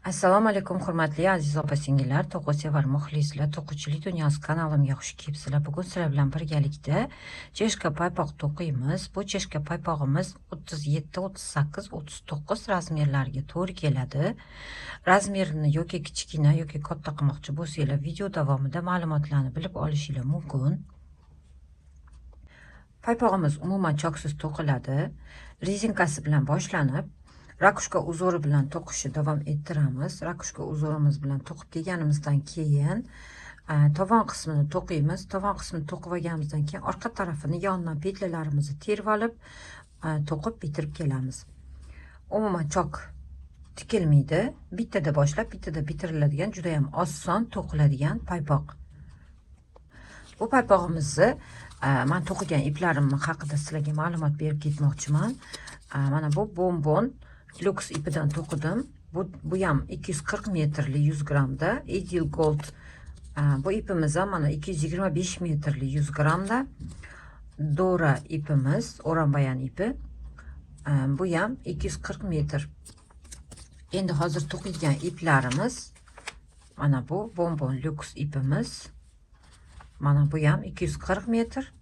Assalomu alaykum hurmatli aziz opa-singillar, to'g'ri-sevar muxlislar, to'qichilik dunyosi kanalimga xush kelibsizlar. Bugun sizlar bilan birgalikda cheshka paypoq to'qiymiz. Bu cheshka paypog'imiz 37, 38, 39 razmerlarga to'g'ri keladi. Razmerini yoki kichkina yoki katta qilmoqchi bo'lsanglar, video davomida ma'lumotlarni bilib olishingiz mumkin. Paypog'imiz umuman choksiz to'qiladi. Rezinkasi bilan boshlanib rakushka uzori bilan to'qishni davom ettiramiz. Rakushka uzorimiz bilan to'qib kelganimizdan keyin tovon qismini to'qiymiz. Tovon qismini to'qib olganimizdan keyin orqa tarafini yondan petlalarimizni terib olib to'qib bitirib kelamiz. Umuman chok tikilmaydi. Bittada boshlab bittada bitiriladigan juda ham oson to'qiladigan paypoq. Bu paypog'imizni men to'qigan iplarim haqida sizlarga ma'lumot berib ketmoqchiman. Mana bu bonbon Lux ipidan to'qidim. Bu ham 240 metrli 100 gramda. Edil Gold bu ipimiz ham mana 225 metrli 100 gramda. Dora ipimiz, O'rambayan ipi. Bu ham 240 metr. Endi hozir to'qiydigan iplarimiz mana bu bonbon Lux ipimiz. Mana bu ham 240 metr.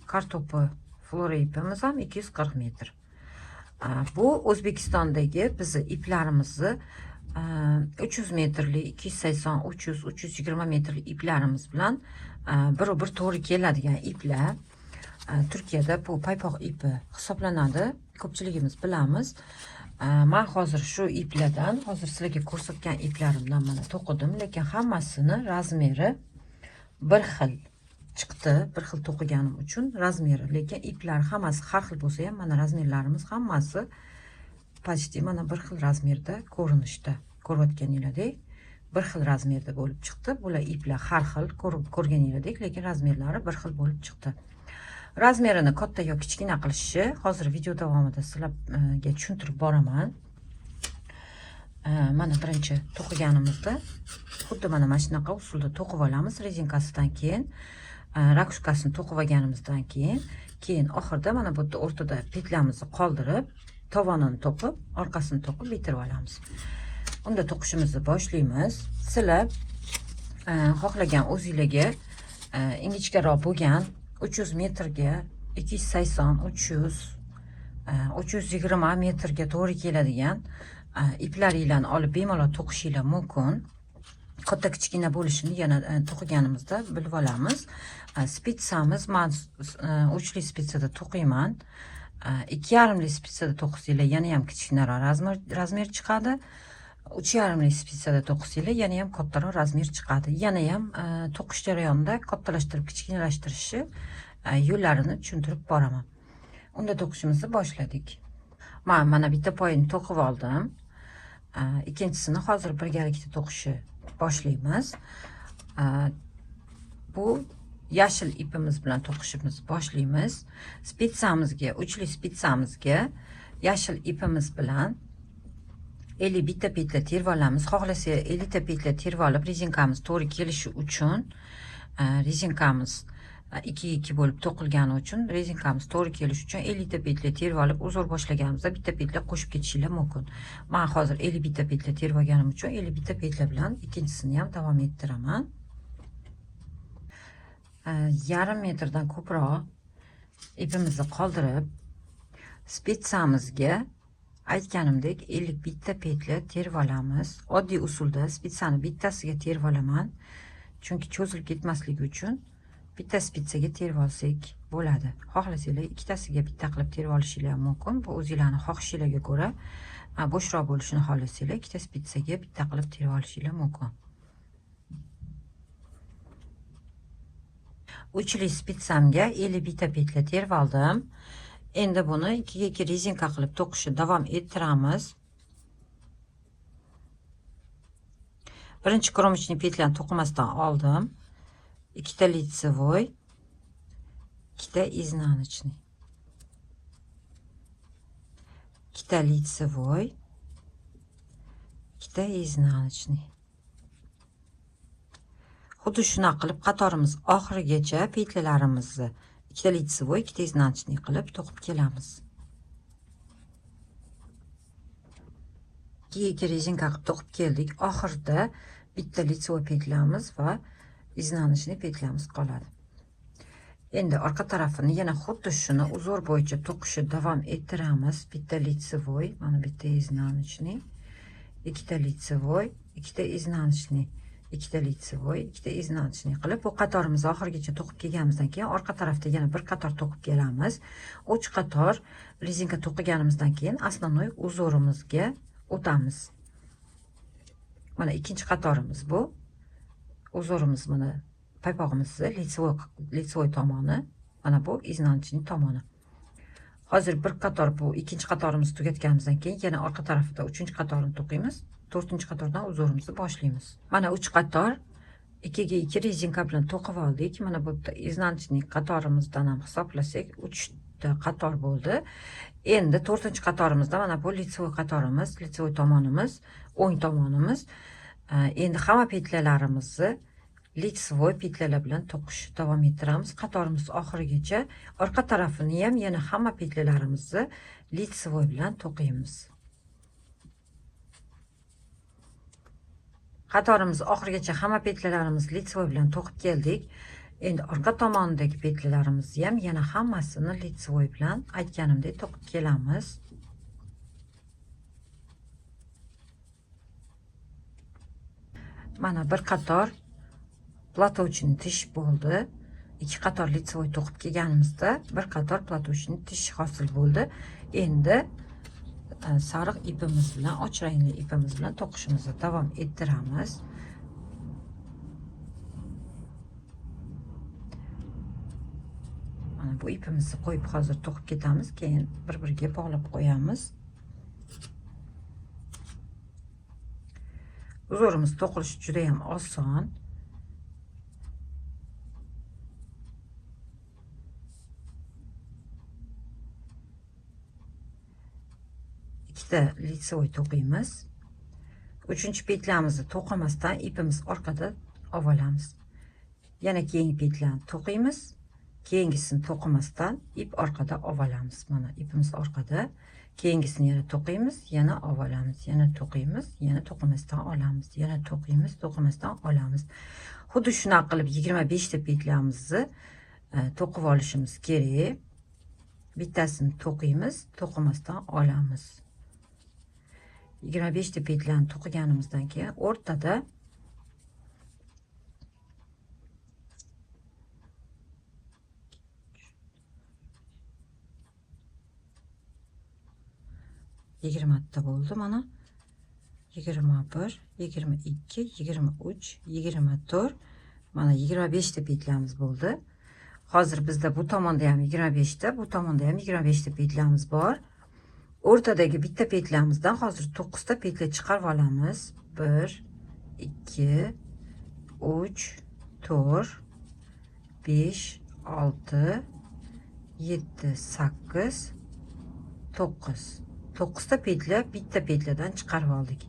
Kartopi Flora ipimiz ham 240 metr. Bu O'zbekistondagi bizni iplarimizni 300 metrli, 280, 300, 320 metrli iplarimiz bilan bir to'g'ri keladigan iplar. Turkiyada bu paypoq ipi hisoblanadi. Ko'pchiligimiz bilamiz. Men hozir shu iplardan, hozir sizlarga ko'rsatgan iplarimdan mana to'qidim, lekin hammasini razmeri bir xil chiqdi. Bir xil to'qiganim uchun razmeri, lekin iplar hammasi har xil bo'lsa ham mana razmerlarimiz hammasi почти mana bir xil razmerda ko'rinishda. Ko'rayotganingizdek bir xil razmerda bo'lib chiqdi. Bular iplar har xil ko'rganingizdek, lekin razmerlari bir xil bo'lib chiqdi. Razmerini katta yoki kichkina qilishni hozir video davomida sizlarga tushuntirib boraman. Mana birinchi to'qiganimizda xuddi mana shunaqa usulda to'qib olamiz. Rezinkasidan keyin rakushkasini to'qib olganimizdan keyin oxirida mana bu o'rtada petlamizni qoldirib, tovonini to'qib, orqasini to'qib bitirib olamiz. Unda to'qishimizni boshlaymiz. Sizlar xohlagan o'zingizga ingichkaroq bo'lgan 300 metrga 280, 300, 320 metrga to'g'ri keladigan iplaringlarni olib bemalol to'qishinglar mumkin. Katta kichkina bo'lishini yana to'qiganimizda bilib olamiz. Spitsamiz men uchli spitsada to'qiyman. 2,5li spitsada to'qisanglar yana ham kichkinaroq razmer chiqadi. 3,5li spitsada to'qisanglar yana ham kattaroq razmer chiqadi. Yana ham to'qish jarayonida kattalashtirib kichkinalashtirishni yo'llarini tushuntirib boraman. Unda to'qishimizni boshladik. Men mana bitta poyini to'qib oldim. Ikkinchisini hozir birgalikda to'qishni boshlaymiz. Bu yashil ipimiz bilan to'qishimizni boshlaymiz. Spitsamizga, uchli spitsamizga yashil ipimiz bilan 50 bitta petla terib olamiz. Xohlasa 50 ta petla terib olib, rezinkamiz to'g'ri kelishi uchun rezinkamiz 2 bo'lib to'qilgani uchun rezinkamiz to'g'ri kelishi uchun 50 ta petla terib olib, uzr boshlaganimizda bitta petla qo'shib ketishingiz mumkin. Men hozir 50 bitta petla terib olganim uchun 50 bitta petla bilan ikkinchisini ham davom ettiraman. Yarim metrdan ko'proq ipimizni qoldirib, spitsamizga aytganimdek 50 bitta petla terib olamiz. Oddiy usulda spitsani bittasiga terib olaman. Chunki cho'zilib ketmasligi uchun bitta spitsaga terib olsak bo'ladi. Xohlasanglar ikkitasiga bitta qilib terib olishingiz mumkin. Bu o'zingizlarning xohishingizga ko'ra. Bo'shroq bo'lishini xohlasanglar ikkita spitsaga bitta qilib terib olishingiz mumkin. Uchli spitsamga 50 bitta petla terib oldim. Endi buni 2 ga 2 rezinka qilib to'qishni davom ettiramiz. Birinchi кромочный petlani to'qimasdan oldim. Ikkita лицевой, ikkita изнаночный. Ikkita лицевой, ikkita изнаночный. Xuddi shunaqa qilib qatorimiz oxirigacha petlalarimizni ikkita лицевой, ikkita изнаночный qilib to'qib kelamiz. 2 rezinka qilib to'qib keldik. Oxirida bitta litsovoy petlamiz va iznanishli petlamiz qoladi. Endi orqa tarafini yana xuddi shuni uzor bo'yicha to'qishni davom ettiramiz. Bitta litsovoy, mana bitta iznanishli, ikkita litsovoy, ikkita iznanishli, ikkita litsovoy, ikkita iznanishli qilib bu qatorimizni oxirigacha to'qib kelganimizdan keyin orqa tarafda yana bir qator to'qib kelamiz. 3 qator rezinka to'qiganimizdan keyin основной uzorimizga o'tamiz. Mana ikkinchi qatorimiz bu. Uzorimiz mana paypog'imizni litsovoy tomoni, mana bu iznanishli tomoni. Hozir bir qator bu ikkinchi qatorimizni tugatganimizdan keyin yana orqa tarafida 3-qatorini to'qiymiz. 4-qatordan uzorimizni boshlaymiz. Mana 3 qator 2 ga 2 rezinka bilan to'qib oldik. Mana bu iznanishli qatorimizdan ham hisoblasak 3 ta qator bo'ldi. Endi 4-qatorimizda mana bu litsovoy qatorimiz, litsovoy tomonimiz, o'ng tomonimiz. Endi hamma petlalarimizni litsovoy petlalar bilan to'qish davom ettiramiz qatorimiz oxirigacha. Orqa tarafini ham yana hamma petlalarimizni litsovoy bilan to'qiymiz. Qatorimiz oxirigacha hamma petlalarimizni litsovoy bilan to'qib keldik. Endi orqa tomonidagi petlalarimizni ham yana hammasini litsovoy bilan aytganimdek to'qib kelamiz. Mana bir qator platouchni tish bo'ldi. 2 qator litsovoy to'qib kelganimizda bir qator platouchni tish hosil bo'ldi. Endi sariq ipimiz bilan, och rangli ipimiz bilan to'qishimizni davom ettiramiz. Mana bu ipimizni qo'yib hozir to'qib ketamiz, keyin bir-biriga bog'lab qo'yamiz. Uzorimiz to'qilishi juda ham oson. Ikkita litsovoy to'qiymiz. 3-petlamizni to'qimasdan ipimiz orqada olamiz. Yana keyingi petlani to'qiymiz. Keyingisini to'qimasdan ip orqada olamiz. Mana ipimiz orqada. Keyingisini yana to'qiymiz, yana olamiz, yana to'qiymiz, yana to'qimasdan olamiz, yana to'qiymiz, to'qimasdan olamiz. Xuddi shuna qilib 25 ta petlamizni to'qib olishimiz kerak. Bittasini to'qiymiz, to'qimasdan olamiz. 25 ta petlani to'qiganimizdan keyin o'rtada ta bo'ldi mana. 21, 22, 23, 24, mana 25 ta petlamiz bo'ldi. Hozir bizda bu tomonda ham 25 ta, bu tomonda ham 25 ta petlamiz bor. O'rtadagi bitta petlamizdan hozir 9 ta petla chiqarib olamiz. 1, 2, 3, 4, 5, 6, 7, 8, 9. 9 ta petla bitta petladan chiqarib oldik.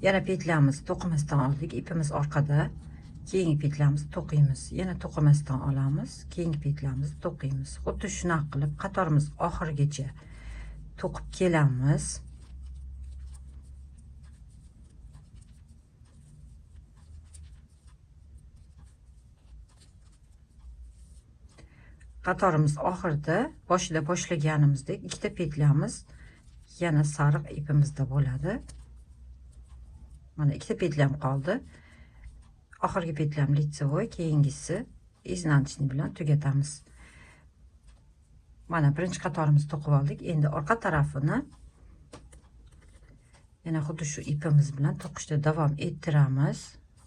Yana petlamizni to'qimasdan oldik. Ipimiz orqada. Keyingi petlamizni to'qiymiz. Yana to'qimasdan olamiz. Keyingi petlamizni to'qiymiz. Xuddi shuna qilib qatorimiz oxirigacha to'qib kelamiz. Qatorimiz oxirida boshida boshlaganimizdek ikkita petlamiz yana sariq ipimizda bo'ladi. Mana ikkita petlam qoldi. Oxirgi petlam litsovoy, keyingisi iznanishli bilan tugatamiz. Mana birinchi qatorimizni to'qib oldik. Endi orqa tarafini yana xuddi shu ipimiz bilan to'qishda davom ettiramiz.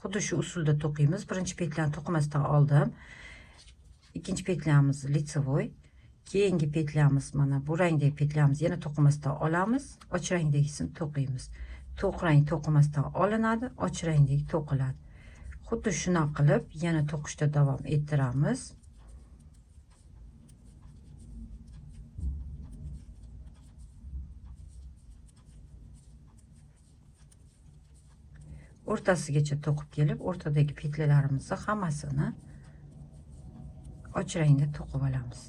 Xuddi shu usulda to'qiymiz. Birinchi petlani to'qimasdan oldim. Ikkinchi petlamiz litsovoy, keyingi petlamiz mana bu rangdagi petlamiz yana to'qimasdan olamiz. Och rangdagisini to'qiymiz. To'q rang to'qimasdan olinadi, och rangdagi to'qiladi. Xuddi shuna qilib yana to'qishda davom ettiramiz. O'rtasigacha to'qib kelib, o'rtadagi petlalarimizni hammasini och rangda to'qib olamiz.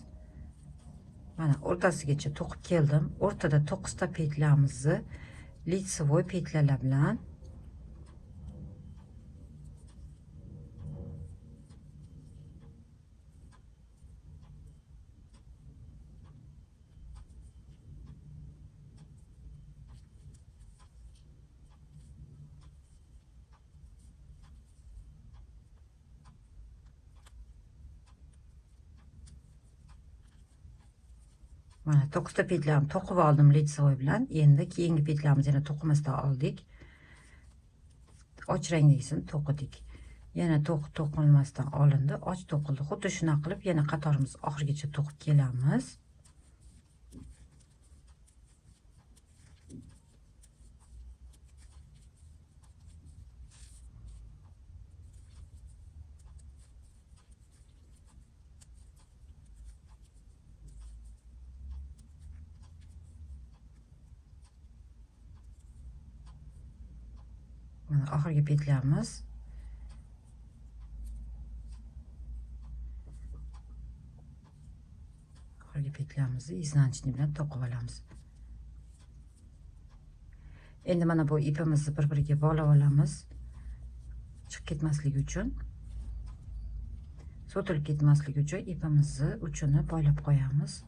Mana o'rtasigacha to'qib keldim. O'rtada 9 ta petlamizni лицевой petlalar bilan mana 9 ta petlarni to'qib oldim лицевой bilan. Endi keyingi petlarimizni yana to'qimasdan oldik. Och rangdagisini to'qidik. Yana to'qilmasdan olindi, och to'qildi. Xuddi shuna qilib yana qatorimiz oxirigacha to'qib kelamiz. Mana oxirgi petlarimiz. Oxirgi petlarimizni iznanchni bilan to'qib olamiz. Endi mana bu ipimizni bir-biriga bog'lab olamiz. Chiqib ketmasligi uchun. So'tilib ketmasligi uchun ipimizni uchini boylab qo'yamiz.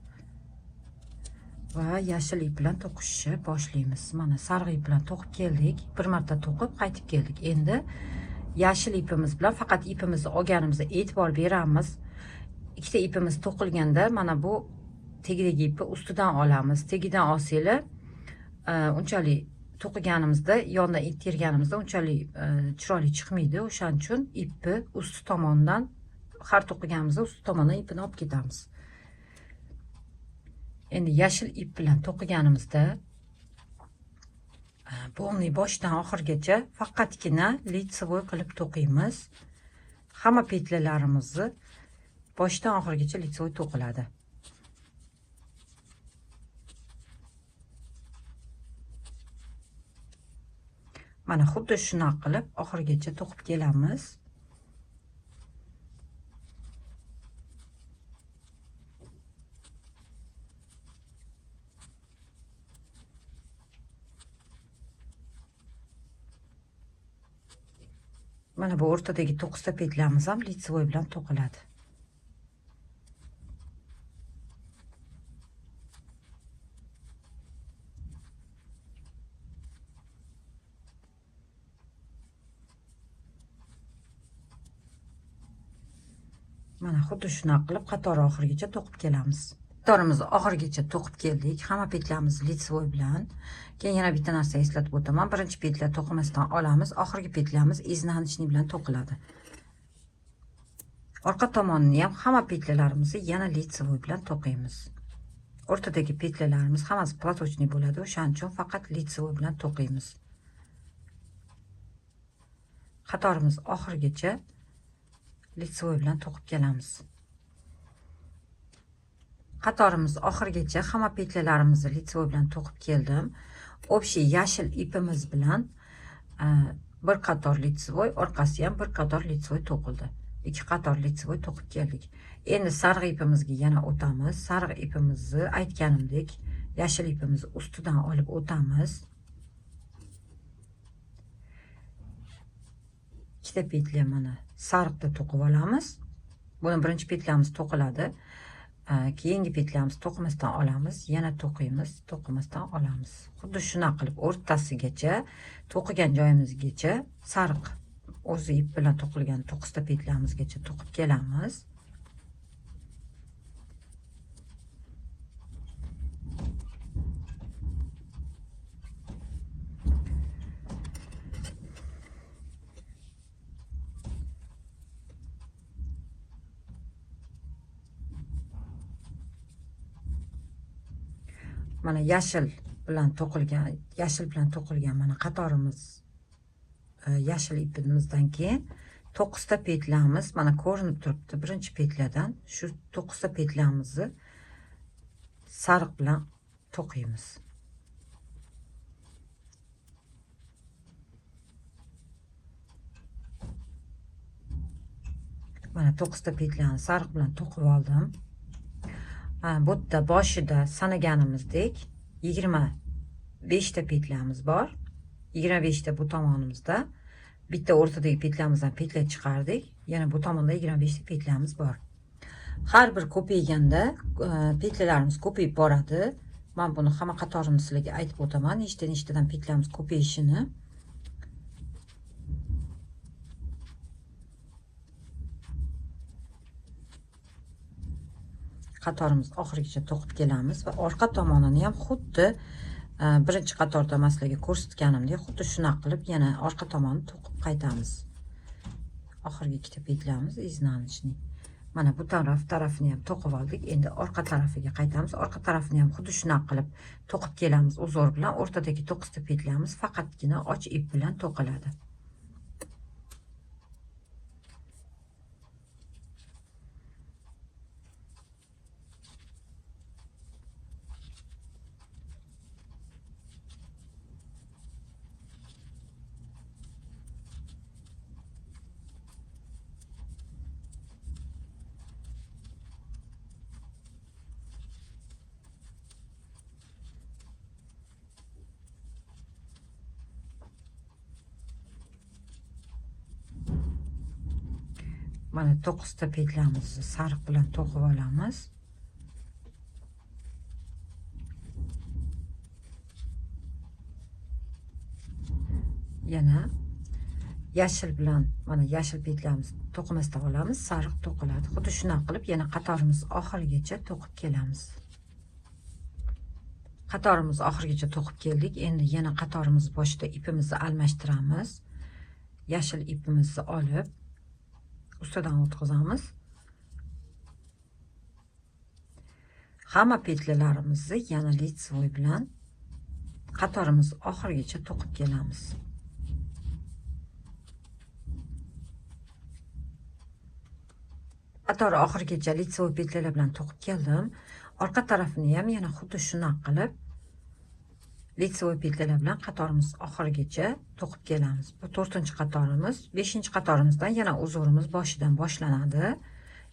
Va yashil ip bilan to'qishni boshlaymiz. Mana sariq ip bilan to'qib keldik. Bir marta to'qib qaytib keldik. Endi yashil ipimiz bilan faqat ipimizni olganimizda e'tibor beramiz. Ikkita ipimiz to'qilganda mana bu tagidagi ipni ustidan olamiz. Tagidan olsanglar, unchalik to'qiganimizda, yondan ittirganimizda unchalik chiroyli chiqmaydi. O'shaning uchun ipni usti tomonidan, har to'qiganimizda usti tomonidan ipini olib ketamiz. Endi yashil ip bilan to'qiganimizda polni boshidan oxirigacha faqatgina лицевой qilib to'qiymiz. Hamma petlalarimizni boshidan oxirigacha лицевой to'qiladi. Mana xuddi shuna qilib oxirigacha to'qib kelamiz. Mana bu o'rtadagi 9 ta petlarimiz ham лицевой bilan to'qiladi. Mana xuddi shuna qilib qator oxirigacha to'qib kelamiz. Qatorimizni oxirigacha to'qib keldik. Hamma petlarimiz лицевой bilan. Keyin yana bitta narsa eslatib o'taman. Birinchi petlar to'qimasdan olamiz, oxirgi petlarimiz iznanchni bilan to'qiladi. Orqa tomonini ham hamma petlarimizni yana лицевой bilan to'qiymiz. O'rtadagi petlarimiz hammasi platochniy bo'ladi. O'shaning uchun faqat лицевой bilan to'qiymiz. Qatorimiz oxirigacha лицевой bilan to'qib kelamiz. Qatorimiz oxirigacha hamma petlalarimizni лицевой bilan to'qib keldim. Общий yashil ipimiz bilan bir qator лицевой, orqasi ham bir qator лицевой to'qildi. Ikki qator лицевой to'qib keldik. Endi sariq ipimizga yana o'tamiz. Sariq ipimizni aytganimdek, yashil ipimizni ustidan olib o'tamiz. Ikkita petla mana sariqda to'qib olamiz. Buni birinchi petlamiz to'qiladi. Keyingi petlarimiz to'qimasdan olamiz, yana to'qiymiz, to'qimasdan olamiz. Xuddi shuna qilib o'rtasigacha, to'qigan joyimizgacha sariq o'zi ip bilan to'qilgan 9 ta petlarimizgacha to'qib kelamiz. Mana yashil bilan to'qilgan mana qatorimiz yashil ipimizdan keyin 9 ta petlarimiz mana ko'rinib turibdi. Birinchi petlardan shu 9 ta petlarimizni sariq bilan to'qiymiz. Mana 9 ta petlarni sariq bilan to'qib oldim. Bu yerda boshida sanaganimizdek 20 5 ta petlamiz bor. 25 ta bu tomonimizda. Bitta o'rtadagi petlamizdan petla chiqardik. Yana bu tomonda 25 ta petlamiz bor. Har bir ko'payganda petlalarimiz ko'payib boradi. Men buni hamma qatorini sizlarga aytib o'taman. Nechtadan petlamiz ko'payishini. Qatorimiz oxirigacha to'qib kelamiz va orqa tomonini ham xuddi birinchi qatorda sizlarga ko'rsatganimdek xuddi shunaqa qilib yana orqa tomonni to'qib qaytamiz. Oxirgi ikkita petlamiz iznanishning. Mana bu tarafini ham to'qib oldik. Endi orqa tarafiga qaytamiz. Orqa tarafini ham xuddi shunaqa qilib to'qib kelamiz uzor bilan. O'rtadagi 9 ta petlamiz faqatgina och ip bilan to'qiladi. Mana 9 ta petlamizni sariq bilan to'qib olamiz. Yana yashil bilan mana yashil petlamizni to'qimasdan olamiz, sariq to'qiladi. Xuddi shunaqa qilib yana qatorimiz oxirigacha to'qib kelamiz. Qatorimiz oxirigacha to'qib keldik. Endi yana qatorimiz boshida ipimizni almashtiramiz. Yashil ipimizni olib ustidan o'tkazamiz. Hamma petlalarimizni yana litsovoy bilan qatorimiz oxirigacha to'qib kelamiz. Qator oxirigacha litsovoy petlalar bilan to'qib keldim. Orqa tarafini ham yana xuddi shunaqa qilib litsovoy petlalar bilan qatorimiz oxirigacha to'qib kelamiz. Bu 4-qatorimiz. 5-qatorimizdan yana uzorimiz boshidan boshlanadi.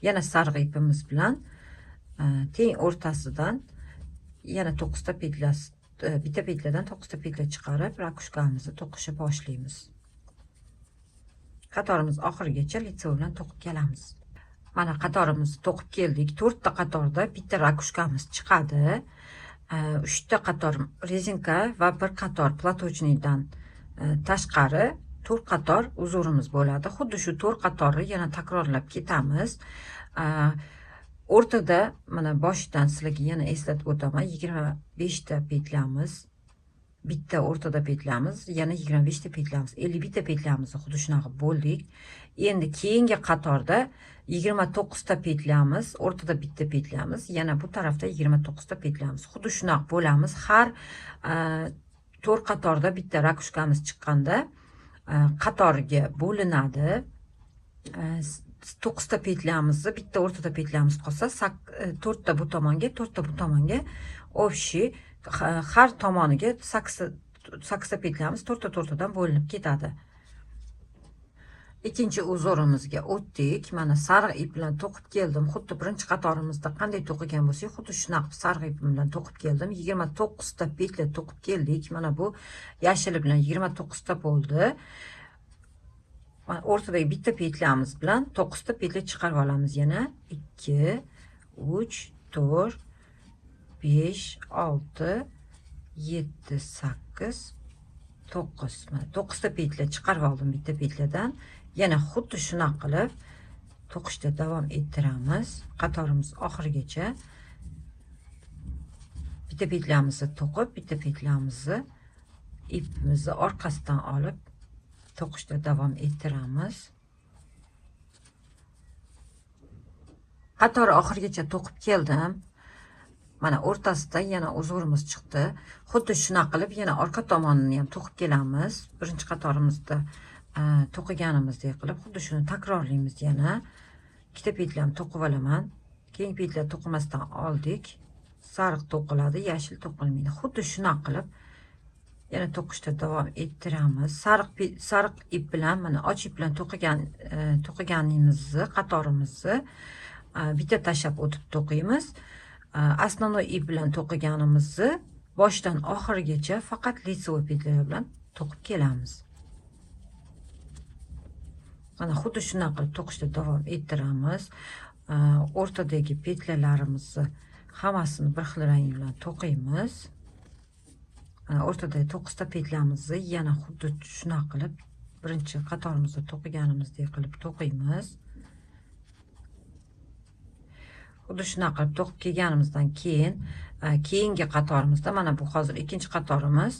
Yana sariq ipimiz bilan teng o'rtasidan yana 9 ta petla, bitta petladan 9 ta petla chiqarib rakushkamizni to'qishni boshlaymiz. Qatorimiz oxirigacha litsovoy bilan to'qib kelamiz. Mana qatorimizni to'qib keldik. 4 ta qatorda bitta rakushkamiz chiqadi. 3 ta qator rezinka va 1 qator platochnikdan tashqari 4 qator uzorimiz bo'ladi. Xuddi shu 4 qatorni yana takrorlab ketamiz. O'rtada mana boshidan sizlarga yana eslatib o'taman. 25 ta petlamiz, bitta o'rtada petlamiz, yana 25 ta petlamiz, 51 ta petlamizni xuddi shunaqa bo'ldik. Endi keyingi qatorda 29 ta petlamiz, o'rtada bitta petlamiz, yana bu tarafda 29 ta petlamiz. Xuddi shunaqa bo'lamiz. Har 4 qatorda bitta rakushkamiz chiqqanda qatorga bo'linadi. 9 ta petlamizni, bitta o'rtada petlamiz qolsa, 4 ta bu tomonga, 4 ta bu tomonga общий har tomoniga 8 ta petlamiz 4 tadan bo'linib ketadi. Ikkinchi uzorimizga o'tdik. Mana sariq ip bilan to'qib keldim. Xuddi birinchi qatorimizda qanday to'qigan bo'lsak, xuddi shunaqa sariq ip bilan to'qib keldim. 29 ta petla to'qib keldik. Mana bu yashil bilan 29 ta bo'ldi. O'rtadagi bitta petlamiz bilan 9 ta petla chiqarib olamiz. Yana 2, 3, 4, 5, 6, 7, 8, 9. Mana 9 ta petla chiqarib oldim bitta petladan. Yana xuddi shunaqa qilib to'qishda davom ettiramiz. Qatorimiz oxirigacha bitta petlamizni to'qib, bitta petlamizni ipimizni orqasidan olib to'qishda davom ettiramiz. Qator oxirigacha to'qib keldim. Mana o'rtasida yana uzorimiz chiqdi. Xuddi shunaqa qilib yana orqa tomonini ham to'qib kelamiz. Birinchi qatorimizda to'qiganimizdek qilib xuddi shuni takrorlaymiz yana. Ikkita petlarni to'qib olaman. Keyin petlar to'qimasdan oldik. Sariq to'qiladi, yashil to'qilmaydi. Xuddi shunaqa qilib yana to'qishda davom ettiramiz. Sariq ip bilan mana och ip bilan to'qiganimizni qatorimizni bitta tashlab o'tib to'qiymiz. Основной ip bilan to'qiganimizni boshdan oxirigacha faqat litsevoy petlalar bilan to'qib kelamiz. Mana xuddi shunaqa qilib to'qishda davom ettiramiz. O'rtadagi petlalarimizni hammasini bir xil rang bilan to'qiymiz. O'rtada 9 ta petlamizni yana xuddi shunaqa qilib birinchi qatorimizda to'qiganimizdek qilib to'qiymiz. Xuddi shunaqa qilib to'qib kelganimizdan keyin keyingi qatorimizda mana bu hozir ikkinchi qatorimiz,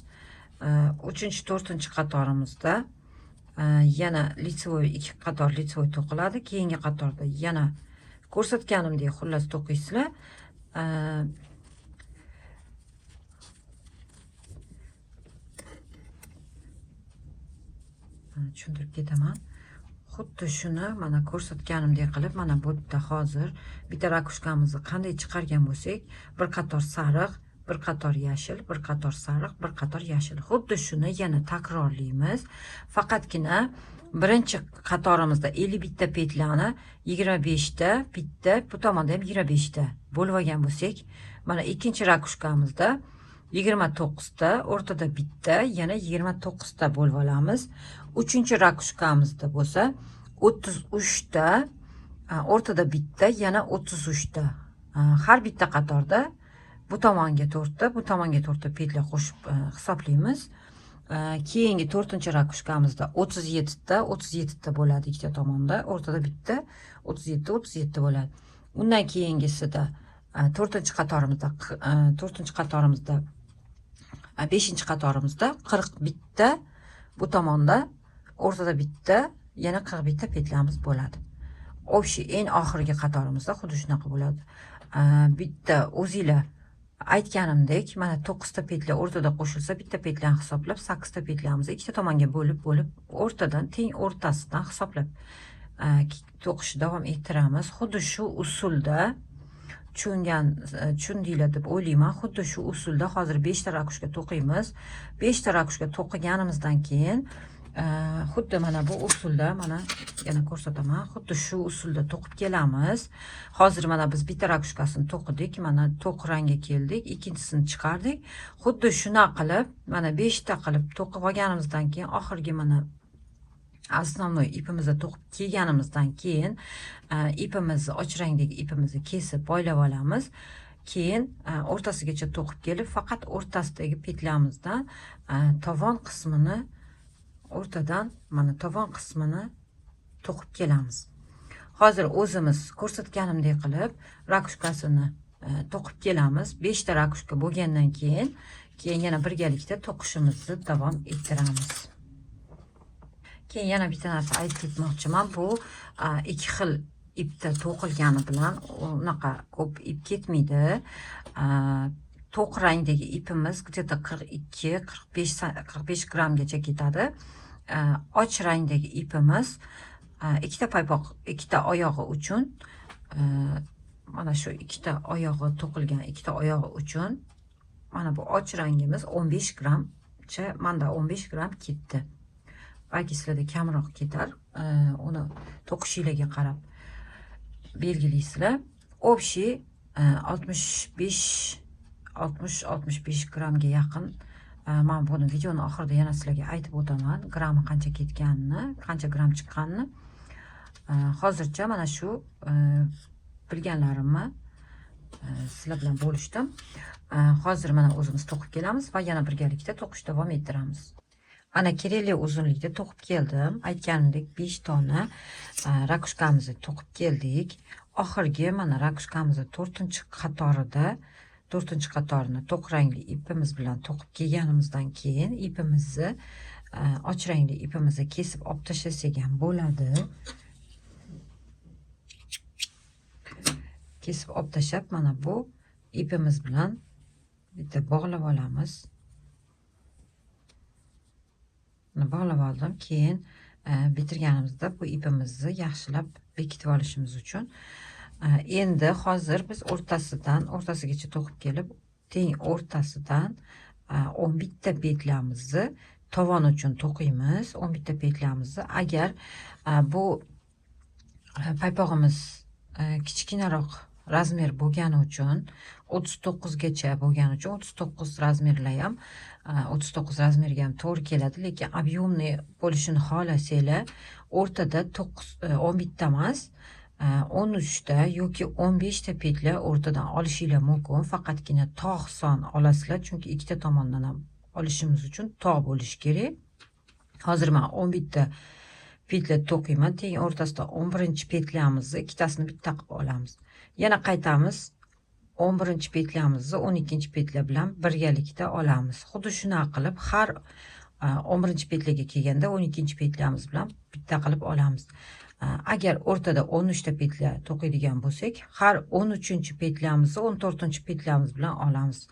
3-4 qatorimizda yana litsevoy 2 qator litsevoy to'qiladi. Keyingi qatorda yana ko'rsatganimdek xullas to'qiysizlar. Tushuntirib ketaman. Xuddi shuni mana ko'rsatganimdek qilib, mana bu yerda hozir bitta rakushkamizni qanday chiqargan bo'lsak, bir qator sariq, bir qator yashil, bir qator sariq, bir qator yashil. Xuddi shuni yana takrorlaymiz. Faqatgina birinchi qatorimizda 51 ta petlani 25 ta bitta, bu tomonda ham 25 ta bo'lib olgan bo'lsak, mana ikkinchi rakushkamizda 29 ta, o'rtada bitta, yana 29 ta bo'lib olamiz. Uchinchi rakushkamizda bo'lsa 33 ta, o'rtada bitta, yana 33 ta. Har bitta qatorda bu tomonga 4 ta, bu tomonga 4 ta petla qo'shib hisoblaymiz. Keyingi 4-rakushkamizda 37 ta, 37 ta bo'ladi ikkita tomonda, o'rtada bitta, 37 bo'ladi. Undan keyingisida 4-qatorimizda 5-qatorimizda 41 ta, bu tomonda o'rtada bitta, yana 41 ta petlamiz bo'ladi. Общий eng oxirgi qatorimizda xuddi shunaqa bo'ladi. Bitta o'zinglar aytganimdek, mana 9 ta petla o'rtada qo'shilsa, bitta petlani hisoblab, 8 ta petlamizni ikkita tomonga bo'lib, o'rtadan teng o'rtasidan hisoblab to'qishni davom ettiramiz. Xuddi shu usulda tushundinglar deb o'ylayman. Xuddi shu usulda hozir 5 ta rakushka to'qiymiz. 5 ta rakushka to'qiganimizdan keyin xuddi mana bu usulda, mana yana ko'rsataman, xuddi shu usulda to'qib kelamiz. Hozir mana biz bitta rakushkasini to'qidik, mana to'q rangga keldik, ikkinchisini chiqardik. Xuddi shuna qilib, mana 5 ta qilib to'qib olganimizdan keyin oxirgi mana основной ipimizni to'qib kelganimizdan keyin ipimizni, och rangdagi ipimizni kesib boylab olamiz. Keyin o'rtasigacha to'qib kelib, faqat o'rtasidagi petlamizdan tovon qismini, o'rtadan mana tovon qismini to'qib kelamiz. Hozir o'zimiz ko'rsatganimdek qilib rakushkasini to'qib kelamiz. 5 ta rakushka bo'lgandan keyin yana birgalikda to'qishimizni davom ettiramiz. Keyin yana bitta narsa aytib ketmoqchiman. Bu ikki xil ipda to'qilgani bilan unaqa ko'p ip ketmaydi. To'q rangdagi ipimiz где-то 42-45 grammgacha ketadi. Och rangdagi ipimiz ikkita paypoq, ikkita oyog'i uchun, mana shu ikkita oyog'i to'qilgan ikkita oyog'i uchun mana bu och rangimiz 15 grammcha, menda 15 gramm ketdi. Balki sizlarda kamroq ketar. Uni to'qishinglarga qarab belgilaysizlar. Общий 60-65 grammga yaqin. Men buni videoning oxirida yana sizlarga aytib o'taman, grammi qancha ketganini, qancha gramm chiqqanini. Hozircha mana shu bilganlarimni sizlar bilan bo'lishdim. Hozir mana o'zimiz to'qib kelamiz va yana birgalikda to'qishni davom ettiramiz. Ana kerakli uzunlikda to'qib keldim. Aytganimdek 5 dona rakushkamizni to'qib keldik. Oxirgi mana rakushkamizni 4-qatorida 4-qatorini to'q rangli ipimiz bilan to'qib kelganimizdan keyin ipimizni, och rangli ipimizni kesib olib tashlasak ham bo'ladi. Kesib olib tashlab, mana bu ipimiz bilan bitta bog'lab olamiz. Bog'lab oldim. Keyin bitirganimizda bu ipimizni yaxshilab bekitib olishimiz uchun endi hozir biz o'rtasigacha to'qib kelib, teng o'rtasidan 11 ta petlamizni tovon uchun to'qiymiz. 11 ta petlamizni. Agar bu paypog'imiz kichkinaroq razmer bo'lgani uchun 39 gacha bo'lgani uchun 39 razmerlayam 39 razmerga ham to'g'ri keladi, lekin объемный bo'lishini xohlasanglar o'rtada 11 ta emas 13 ta yoki 15 ta petля o'rtadan olishinglar mumkin. Faqatgina tog' son olasizlar, chunki ikkita tomondan ham olishimiz uchun tog' bo'lishi kerak. Hozir men 11 ta petля to'qiyman, teng o'rtasida 11-petlyamizni ikkitasini bitta qilib olamiz. Yana qaytamiz 11-petlyamizni 12-petля bilan birgalikda olamiz. Xuddi shunaqa qilib har 11-petlaga kelganda 12-petlyamiz bilan bitta qilib olamiz. Agar o'rtada 13 ta petля to'qiydigan bo'lsak, har 13-petlyamizni 14-petlyamiz bilan olamiz.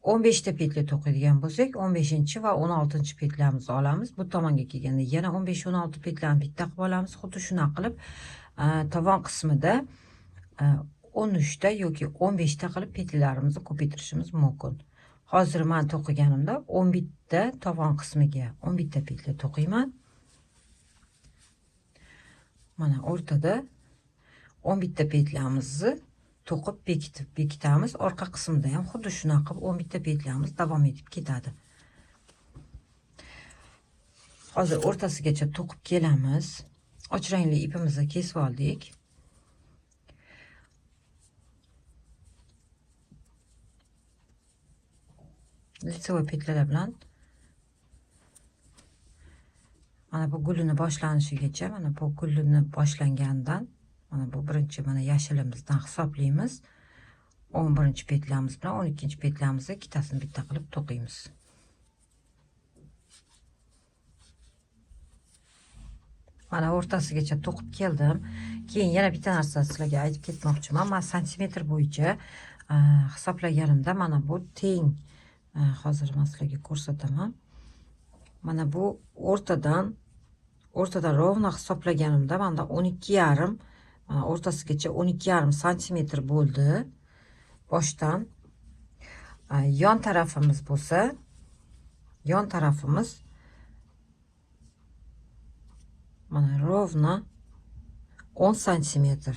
15 ta petля to'qiydigan bo'lsak, 15 va 16 petlyamizni olamiz. Bu tomonga kelganda yana 15-16 petlani bitta qilib olamiz. Xuddi shunaqa qilib tovon qismida 13 ta yoki 15 ta qilib petlalarimizni ko'paytirishimiz mumkin. Hozir men to'qiganimda 11 ta tovon qismiga 11 ta petla to'qiyman. Mana o'rtada 11 ta petlamizni to'qib bekitamiz. Orqa qismida ham xuddi shunaqa qilib 11 ta petlamiz davom etib ketadi. Hozir o'rtasigacha to'qib kelamiz. Och rangli ipimizni kesib oldik. Litsevoy petlalar bilan mana bu gulini boshlanishigacha, mana bu gulini boshlangandan, mana bu birinchi mana yashilimizdan hisoblaymiz. 11-petlyamiz bilan 12-petlyamizni ikkitasini bitta qilib to'qiymiz. Mana o'rtasigacha to'qib keldim. Keyin yana bitta narsa sizlarga aytib ketmoqchiman. Men santimetr bo'yicha hisoblaganimda mana bu teng. Hozir men sizlarga ko'rsataman. Mana bu o'rtadan rovno hisoblaganimda menda 12,5, mana o'rtasigacha 12,5 santimetr bo'ldi. Boshdan yon tarafimiz bo'lsa, yon tarafimiz mana rovno 10 santimetr.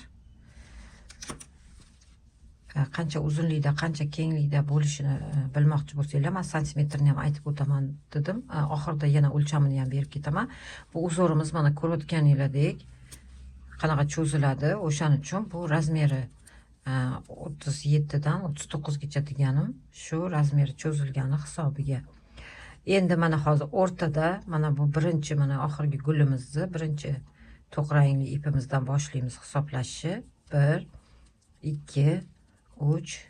Qancha uzunlikda, qancha kenglikda bo'lishini bilmoqchi bo'lsanglar, men santimetrni ham aytib o'taman dedim. Oxirida yana o'lchamini ham berib ketaman. Bu uzorimiz mana ko'rayotganinglardek qanaqa cho'ziladi. O'shaning uchun bu razmeri 37 dan 39 gacha deganim shu razmeri cho'zilgani hisobiga. Endi mana hozir o'rtada mana bu birinchi mana oxirgi gulimizni birinchi to'q rangli ipimizdan boshlaymiz hisoblashni. 1 2 3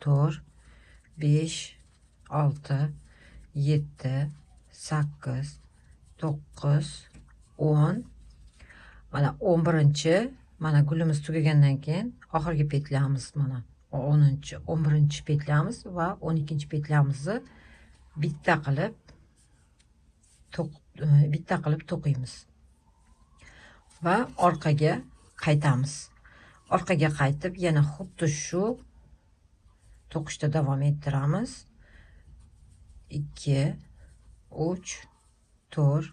4 5 6 7 8 9 10. Mana 11-chi, mana gulimiz tugagandan keyin oxirgi petlyamiz mana 11-petlyamiz va 12-petlyamizni bitta qilib to'qiymiz va orqaga qaytamiz. Orqaga qaytib yana xuddi shu to'qishda davom ettiramiz. 2 3 4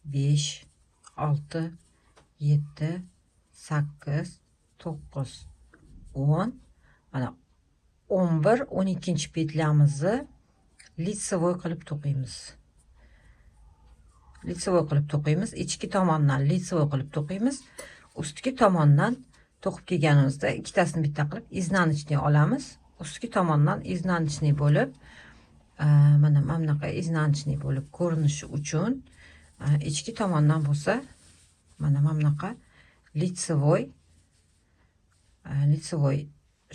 5 6 7 8 9 10. Mana 11 12-petlyamizni litsevoy qilib to'qiymiz. Litsevoy qilib to'qiymiz. Ichki tomondan litsevoy qilib to'qiymiz. Ustki tomondan to'qib kelganimizda ikkitasini bitta qilib iznanchniy olamiz. Ustki tomondan iznanchniy bo'lib, mana bunaqa iznanchniy bo'lib ko'rinishi uchun ichki tomondan bo'lsa, mana bunaqa litsevoy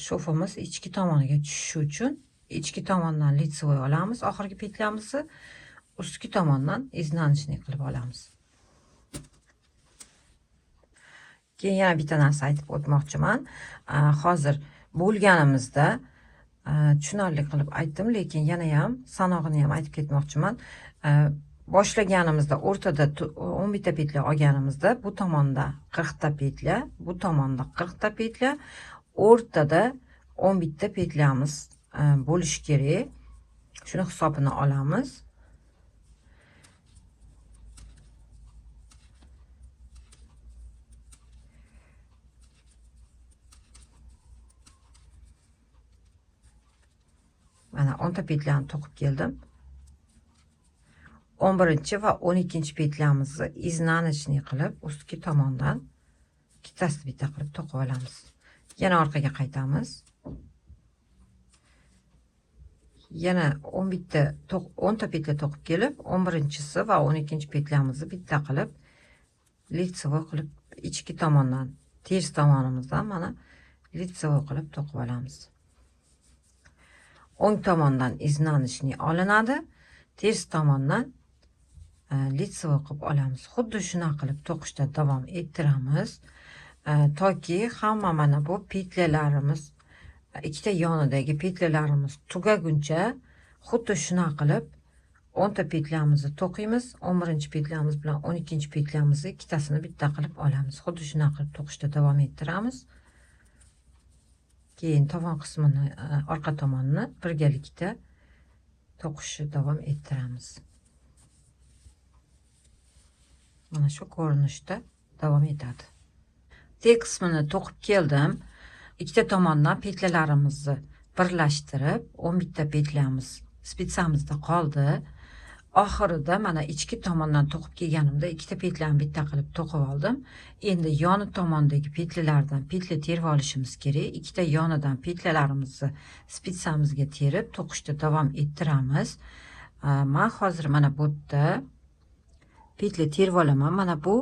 shofimiz ichki tomoniga tushishi uchun ichki tomondan litsevoy olamiz. Oxirgi petlyamizni ustki tomondan iznanchniy qilib olamiz. Keyin yana bitta narsa aytib o'tmoqchiman. Hozir bo'lganimizda tushunarli qilib aytdim, lekin yana ham sanog'ini ham aytib ketmoqchiman. Boshlaganimizda o'rtada 11 ta petla olganimizda bu tomonda 40 ta petla, bu tomonda 40 ta petla, o'rtada 11 ta petlamiz bo'lishi kerak. Shuni hisobini olamiz. mana 10 ta petlani to'qib keldim. 11 va 12 petlamizni iznanishni qilib ustki tomondan ikkitasini bitta qilib to'qib olamiz. Yana orqaga qaytamiz. Yana 10 ta petla to'qib kelib, 11 va 12 petlamizni bitta qilib litsevoy qilib ichki tomondan, ters tomonimizdan mana litsevoy qilib to'qib olamiz. O'ng tomondan iznanishni olinadi, ters tomondan litsevoy qilib olamiz. Xuddi shuna qilib to'qishda davom ettiramiz. Toki hamma mana bu petlalarimiz, ikkita yonidagi petlalarimiz tugaguncha xuddi shuna qilib 10 ta petlamizni to'qiymiz. 11 petlamiz bilan 12 petlamizni ikkitasini bitta qilib olamiz. Xuddi shuna qilib to'qishda davom ettiramiz. Keyin tovon qismini, orqa tomonini birgalikda to'qishni davom ettiramiz. Mana shu ko'rinishda davom etadi. Tek qismini to'qib keldim. Ikkita tomondan petlalarimizni birlashtirib 11 ta petlamiz spitsamizda qoldi. Oxirida mana ichki tomondan to'qib kelganimda ikkita petlani bitta qilib to'qib oldim. Endi yoni tomondagi petlalardan petla terib olishimiz kerak. Ikkita yonidan petlalarimizni spitsamizga terib to'qishda davom ettiramiz. Men hozir mana bu yerda petla terib olaman. Mana bu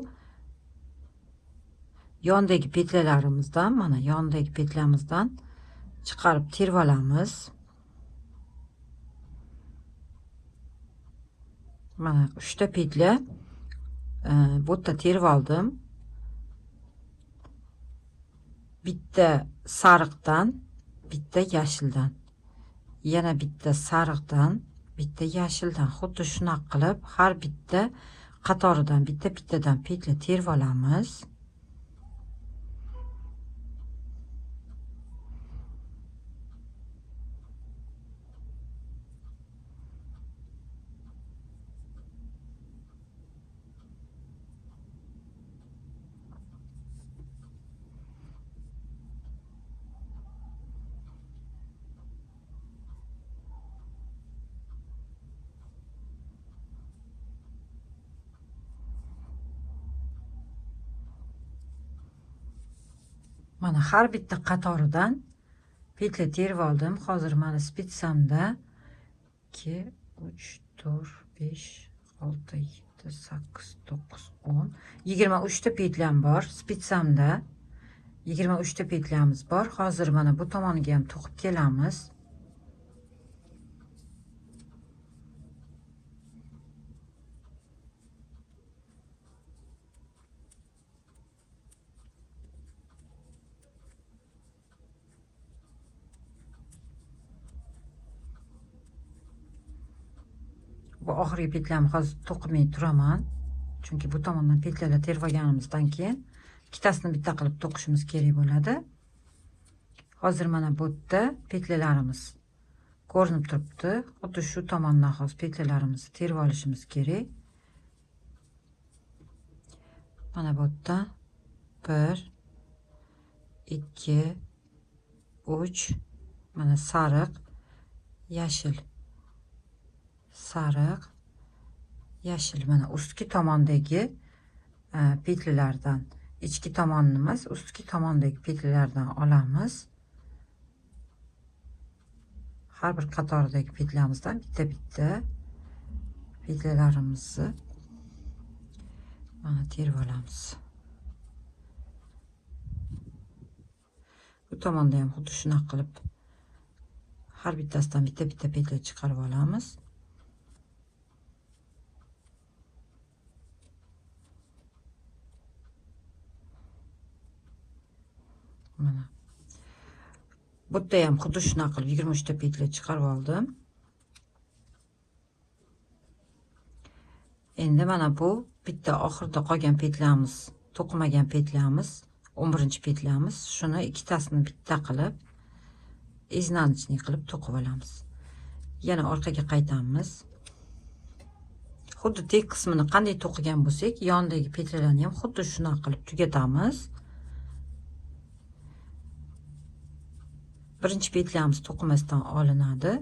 yondagi petlalarimizdan, mana yondagi petlamizdan chiqarib terib olamiz. Mana 3 ta petla bu yerda terib oldim. Bitta sariqdan, bitta yashildan, yana bitta sariqdan, bitta yashildan, xuddi shuna qilib har bitta qatoridan bittadan petla terib olamiz. Mana har bitta qatoridan petla terib oldim. Hozir mana spitsamda 2, 3, 4, 5, 6, 7, 8, 9, 10, 23 ta petlam bor. Spitsamda 23 ta petlamiz bor. Hozir mana bu tomoniga ham to'qib kelamiz. Bu oxirgi petlamni hozir to'qimay turaman. Chunki bu tomondan petlalar terib olganimizdan keyin ikkitasini bitta qilib to'qishimiz kerak bo'ladi. Hozir mana bu yerda petlalarimiz ko'rinib turibdi. Xuddi shu tomondan hozir petlalarimizni terib olishimiz kerak. Mana bu yerda 1, 2, 3, mana sariq, yashil, sariq, yashil. Mana ustki tomondagi petlalardan, ichki tomonni emas, ustki tomondagi petlalardan olamiz. Har bir qatoridagi petlamizdan bitta petlalarimizni mana terib olamiz. Bu tomonda ham xuddi shuna qilib har bittasidan bitta petla chiqarib olamiz. Mana bu yerda ham xuddi shuna qilib 23 ta petla chiqarib oldim. Endi mana bu bitta oxirida qolgan petlamiz, to'qimagan petlamiz, 11 petlamiz. Shuni ikkitasini bitta qilib iznanishni qilib to'qib olamiz. Yana orqaga qaytamiz. Xuddi tek qismini qanday to'qigan bo'lsak, yondagi petlalarni ham xuddi shuna qilib tugatamiz. Birinchi petlamiz to'qimasdan olinadi.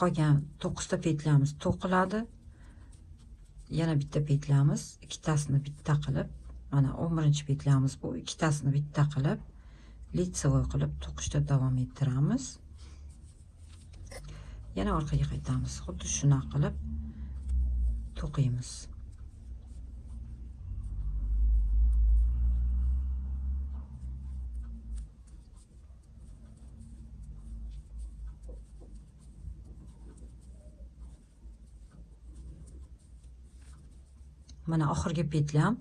qolgan 9 ta petlamiz to'qiladi. Yana bitta petlamiz, ikkitasini bitta qilib, mana 11-petlamiz bu, ikkitasini bitta qilib, litsevoy qilib to'qishda davom ettiramiz. Yana orqaga qaytamiz. Xuddi shuna qilib to'qiymiz. Mana oxirgi petlam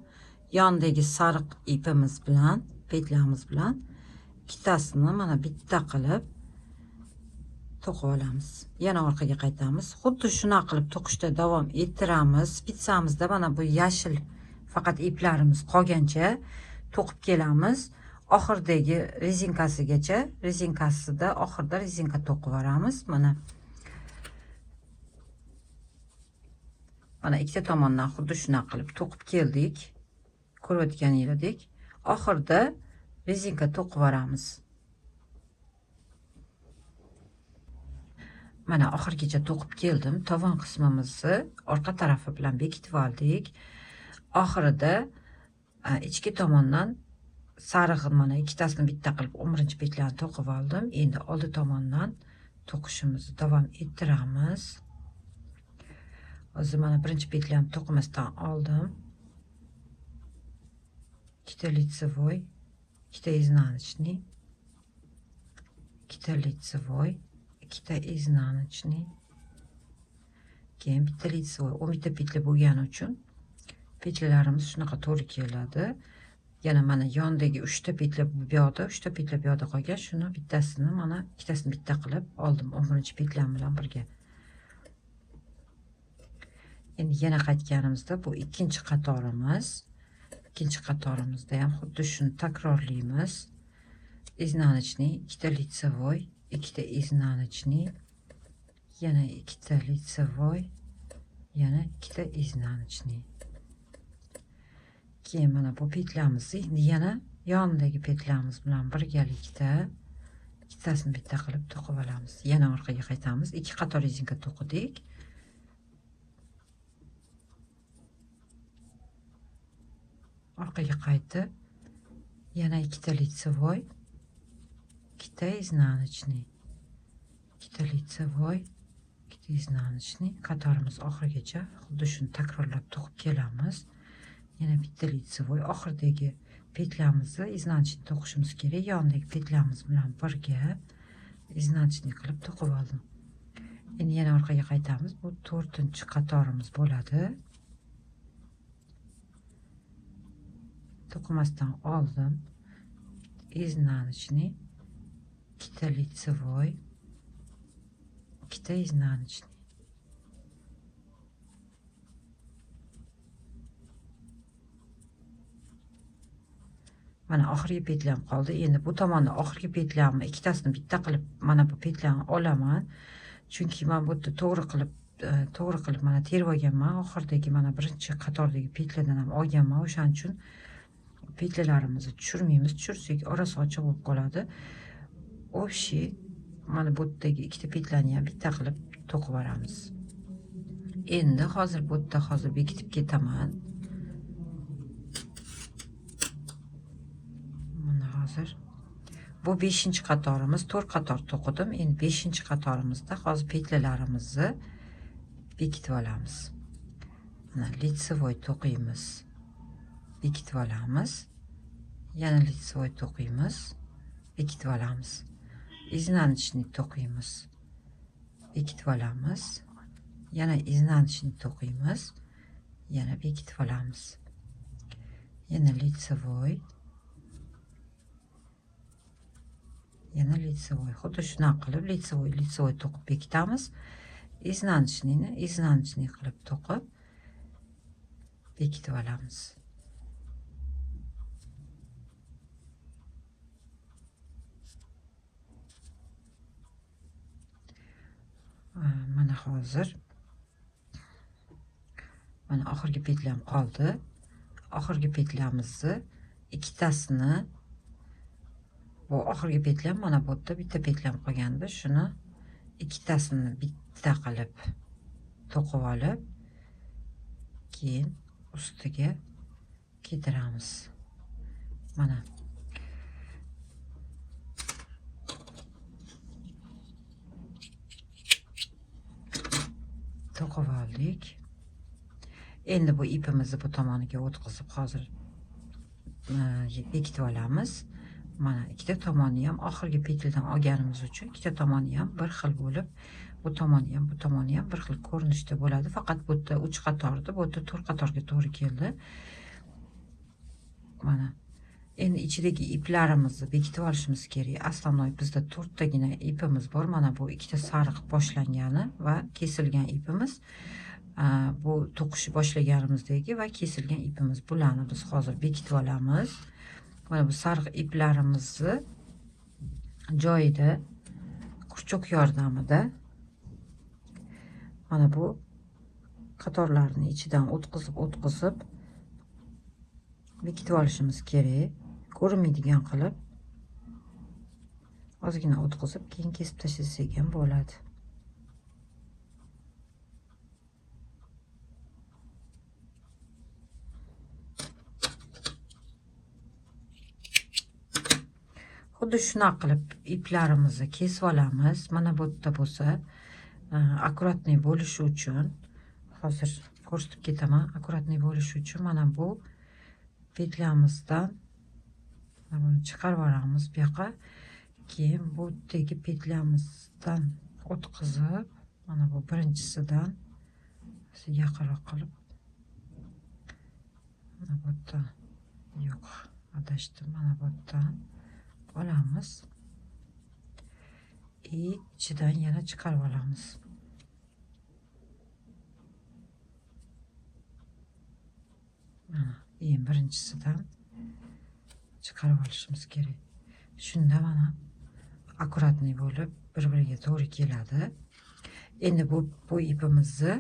yonidagi sariq ipimiz bilan, petlamiz bilan ikkitasini mana bitta qilib to'qib olamiz. Yana orqaga qaytamiz. Xuddi shuna qilib to'qishda davom ettiramiz. Pitsamizda mana bu yashil faqat iplarimiz qolgancha to'qib kelamiz. Oxirdagi rezinkasigacha, rezinkasida oxirida rezinka to'qib olamiz. Mana ikkita tomondan xuddi shuna qilib to'qib keldik. Ko'rayotganingizdek, oxirida rezinka to'qib olamiz. Mana oxirgacha to'qib keldim. Tovon qismimizni orqa tarafi bilan bekitib oldik. Oxirida ichki tomondan sarig'i mana ikkitasini bitta qilib 11-petlarni to'qib oldim. Endi oldi tomondan to'qishimizni davom ettiramiz. O'zi mana birinchi petlarni to'qimasdan oldim. Ikkita litsevoy, ikkita iznanочный, ikkita litsevoy, ikkita iznanочный, keyin bitta litsevoy. 11 petla bo'lgani uchun petlalarimiz shunaqa to'g'ri keladi. Yana mana yondagi 3 ta petla bu yoqda, 3 ta petla bu yoqda qolgan. Shuni bittasini mana ikkitasini bitta qilib oldim 11-petlam bilan birga. Endi yana qaytganimizda bu ikkinchi qatorimiz. Ikkinchi qatorimizda ham xuddi shuni takrorlaymiz. Iznanочный, ikkita litsevoy, ikkita iznanочный, yana ikkita litsevoy, yana ikkita iznanочный. Keyin mana bu petlamizni endi yana yonidagi petlamiz bilan birgalikda ikkitasini bitta qilib to'qib olamiz. Yana orqaga qaytamiz. 2 qator rezinka to'qidik. Orqaga qaytib, yana ikkita litsevoy, ikkita iznanочный, ikkita litsevoy, ikkita iznanочный. Qatorimiz oxirigacha xuddi shuni takrorlab to'qib kelamiz. Yana bitta litsevoy, oxirdagi petlamizni iznanочный to'qishimiz kerak. Yonidagi petlamiz bilan birga iznanочный qilib to'qib oldim. Endi yana orqaga qaytamiz. Bu 4-qatorimiz bo'ladi. To'qimasdan oldim. Iznanочный, ikkita litsevoy, ikkita iznanочный. Mana oxirgi petlam qoldi. Endi bu tomonda oxirgi petlamni ikkitasini bitta qilib mana bu petlarni olaman. Chunki men bu yerda to'g'ri qilib mana terib olganman. Oxirdagi mana birinchi qatordagi petlardan ham olganman. O'shaning uchun petlalarimizni tushirmaymiz. Tushirsak orasi ochiq bo'lib qoladi. O'shi mana bu yerdagi ikkita petlarni ham bitta qilib to'qib olamiz. Endi hozir bu yerda bekitib ketaman. Mana hozir bu 5-qatorimiz, 4 qator to'qidim. Endi 5-qatorimizda hozir petlalarimizni bekitib olamiz. Mana litsevoy to'qiymiz. Bekitib olamiz. Yana litsevoy to'qiymiz. Bekitib olamiz. Iznanочный to'qiymiz. Bekitib olamiz. Yana iznanочный to'qiymiz. Yana bekitib olamiz. Yana litsevoy. Yana litsevoy. Xuddi shuna qilib litsevoy to'qib bekitamiz. Iznanочный qilib to'qib bekitib olamiz. Mana hozir mana oxirgi petlam qoldi. Oxirgi petlamizni ikkitasini bu oxirgi petlam mana bu yerda bitta petlam qolgandi. Shuni ikkitasini bitta qilib to'qib olib, keyin ustiga kiydiramiz. Mana to'qib oldik. Endi bu ipimizni bu tomoniga o'tkazib hozir bekitib olamiz. Mana ikkita tomoni ham oxirgi petildan olganimiz uchun ikkita tomoni ham bir xil bo'lib, bu tomoni ham bir xil ko'rinishda bo'ladi. Faqat bu yerda 3 qatorda, bu yerda 4 qatorga to'g'ri keldi. Mana endi ichidagi iplarimizni bekitib olishimiz kerak. Aslan bizda 4 tagina ipimiz bor. Mana bu ikkita sariq boshlangani va kesilgan ipimiz. Bu to'qishi boshlaganimizdagi va kesilgan ipimiz. Bularni biz hozir bekitib olamiz. Mana bu sariq iplarimizni joyida kurchoq yordamida mana bu qatorlarni ichidan o'tkazib bekitib olishimiz kerak. Ko'rinmaydigan qilib ozgina o'tkazib keyin kesib tashlasak ham bo'ladi. Xuddi shunaqa qilib iplarimizni kesib olamiz. Mana bu yerda bo'lsa, akkuratniy bo'lishi uchun hozir ko'rsatib ketaman. Akkuratniy bo'lishi uchun mana bu petlamizdan buni chiqarib olamiz bu yoqqa. Keyin bu yerdagi petlamizdan o'tkazib, mana bu birinchisidan yaqinroq qilib, mana bu yerdan yo'q, adashdim. Mana bu yerdan olamiz. İçinden yana çıkarıp olamiz. Mana eng birinchisidan chiqarib olishimiz kerak. Shunda mana akkuratniy bo'lib bir-biriga to'g'ri keladi. Endi bu ipimizni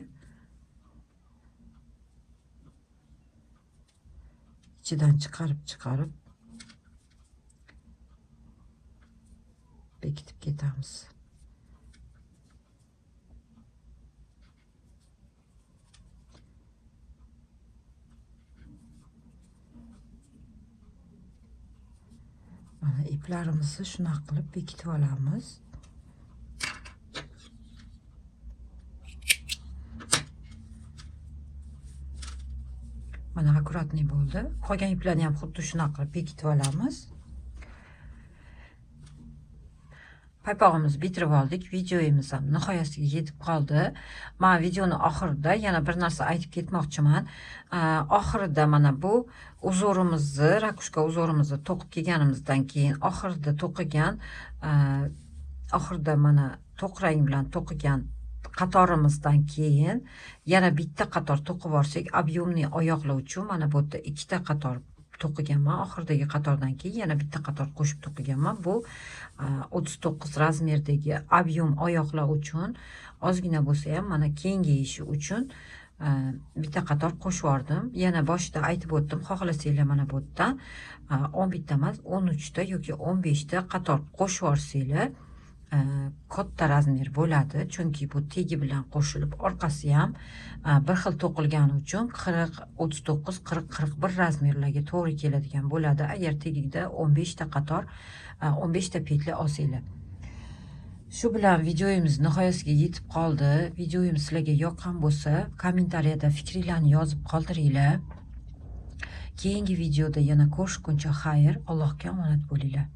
ichidan chiqarib bekitib ketamiz. Mana iplarimizni shunaqa qilib bekitib olamiz. Mana akkuratniy bo'ldi. Qolgan iplarni ham xuddi shunaqa qilib bekitib olamiz. Paypog'imizni bitirib oldik. Videomiz ham nihoyasiga yetib qoldi. Men videoni oxirida yana bir narsa aytib ketmoqchiman. Oxirida mana bu uzorimizni, rakushka uzorimizni to'qib kelganimizdan keyin oxirida to'qigan, oxirida mana to'q rang bilan to'qigan qatorimizdan keyin yana bitta qator to'qib olsak, объемный oyoqlar uchun mana bu yerda ikkita qator to'qiganman. Oxiridagi qatordan keyin yana bitta qator qo'shib to'qiganman. Bu 39 razmerdagi объем oyoqlar uchun ozgina bo'lsa ham mana kengayishi uchun bitta qator qo'shib yordim. Yana boshida aytib o'tdim, xohlasanglar mana bu yerdan 11 ta emas, 13 ta yoki 15 ta qator qo'shib yorsanglar katta razmer bo'ladi. Chunki bu tegi bilan qo'shilib, orqasi ham bir xil to'qilgani uchun 40, 39, 40, 41 razmerlarga to'g'ri keladigan bo'ladi. Agar tegida 15 ta qator, 15 ta petla olsanglar. Shu bilan videomiz nihoyasiga yetib qoldi. Videoim sizlarga yoqqan bo'lsa, kommentariyada fikringizni yozib qoldiringlar. Keyingi videoda yana ko'rishguncha xayr, Allohga omonat bo'linglar.